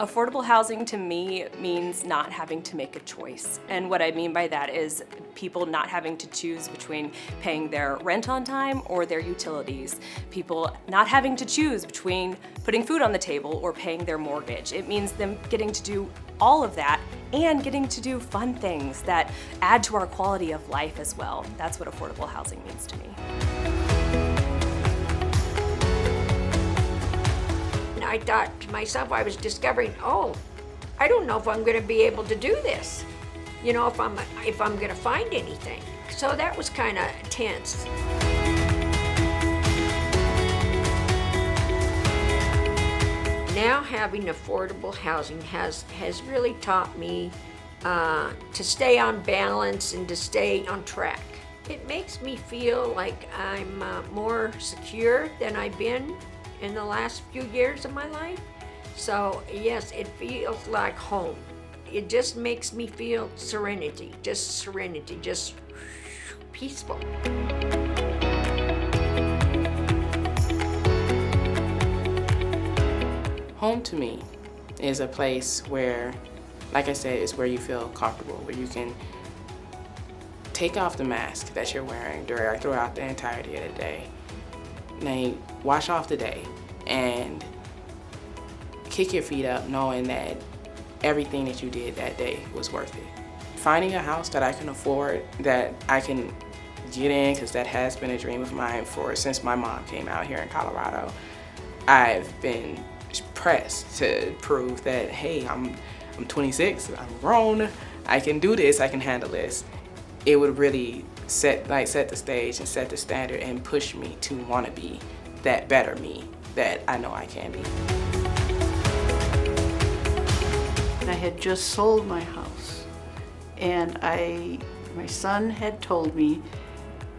Affordable housing to me means not having to make a choice. And what I mean by that is people not having to choose between paying their rent on time or their utilities. People not having to choose between putting food on the table or paying their mortgage. It means them getting to do all of that and getting to do fun things that add to our quality of life as well. That's what affordable housing means to me. I thought to myself, I was discovering, oh, I don't know if I'm going to be able to do this. You know, if I'm going to find anything. So that was kind of tense. Now having affordable housing has really taught me to stay on balance and to stay on track. It makes me feel like I'm more secure than I've been in the last few years of my life. So yes, it feels like home. It just makes me feel serenity, just peaceful. Home to me is a place where, like I said, is where you feel comfortable, where you can take off the mask that you're wearing throughout the entirety of the day. Now, wash off the day and kick your feet up knowing that everything that you did that day was worth it. Finding a house that I can afford, that I can get in, because that has been a dream of mine since my mom came out here in Colorado. I've been pressed to prove that, hey, I'm 26, I'm grown, I can do this, I can handle this. It would really set the stage and set the standard and push me to want to be that better me that I know I can be. I had just sold my house, and my son had told me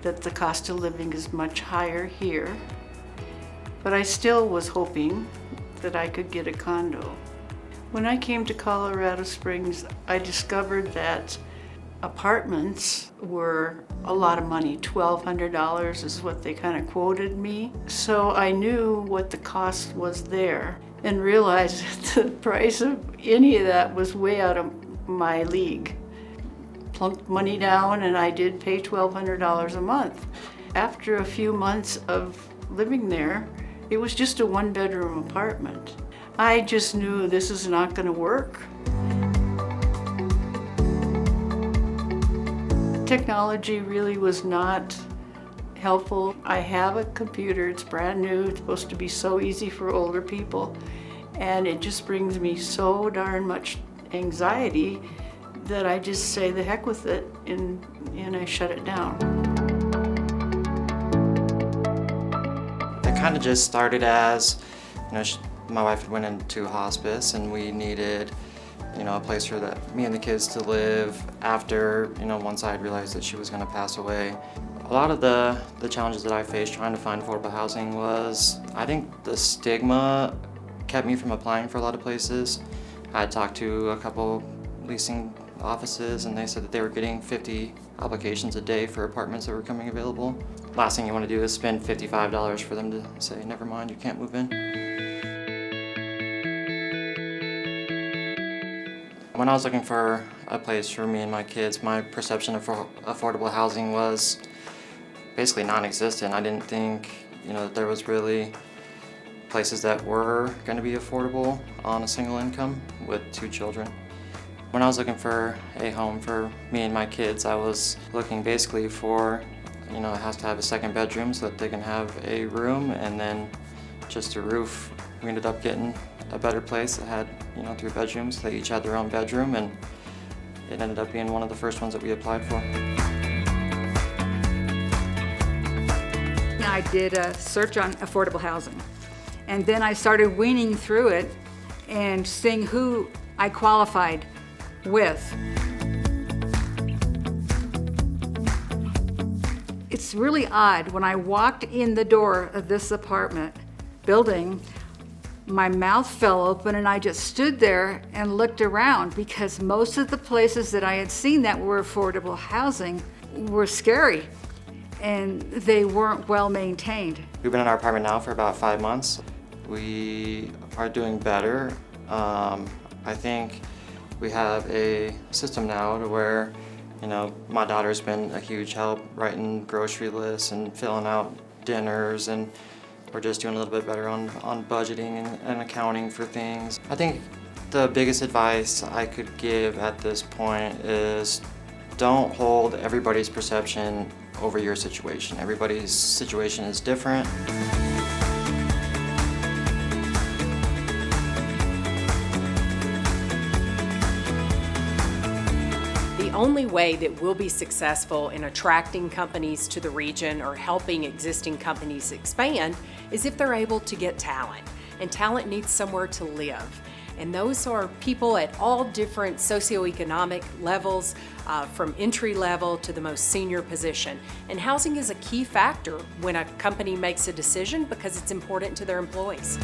that the cost of living is much higher here, but I still was hoping that I could get a condo. When I came to Colorado Springs, I discovered that apartments were a lot of money. $1,200 is what they kind of quoted me. So I knew what the cost was there and realized that the price of any of that was way out of my league. Plunked money down and I did pay $1,200 a month. After a few months of living there, it was just a one-bedroom apartment. I just knew this is not going to work. Technology really was not helpful. I have a computer, it's brand new, it's supposed to be so easy for older people, and it just brings me so darn much anxiety that I just say the heck with it and I shut it down. It kind of just started as, my wife went into hospice and we needed a place for me and the kids to live after, once I had realized that she was going to pass away. A lot of the challenges that I faced trying to find affordable housing was, I think the stigma kept me from applying for a lot of places. I had talked to a couple leasing offices and they said that they were getting 50 applications a day for apartments that were coming available. Last thing you want to do is spend $55 for them to say, never mind, you can't move in. When I was looking for a place for me and my kids, my perception of affordable housing was basically non-existent. I didn't think, that there was really places that were going to be affordable on a single income with 2 children. When I was looking for a home for me and my kids, I was looking basically for, it has to have a second bedroom so that they can have a room and then just a roof. We ended up getting a better place that had, 3 bedrooms. They each had their own bedroom, and it ended up being one of the first ones that we applied for. I did a search on affordable housing, and then I started weaning through it and seeing who I qualified with. It's really odd. When I walked in the door of this apartment building, my mouth fell open and I just stood there and looked around because most of the places that I had seen that were affordable housing were scary and they weren't well maintained. We've been in our apartment now for about 5 months. We are doing better. I think we have a system now to where, you know, my daughter's been a huge help writing grocery lists and filling out dinners, and we're just doing a little bit better on budgeting and accounting for things. I think the biggest advice I could give at this point is don't hold everybody's perception over your situation. Everybody's situation is different. The only way that we'll be successful in attracting companies to the region or helping existing companies expand is if they're able to get talent. And talent needs somewhere to live. And those are people at all different socioeconomic levels, from entry level to the most senior position. And housing is a key factor when a company makes a decision because it's important to their employees.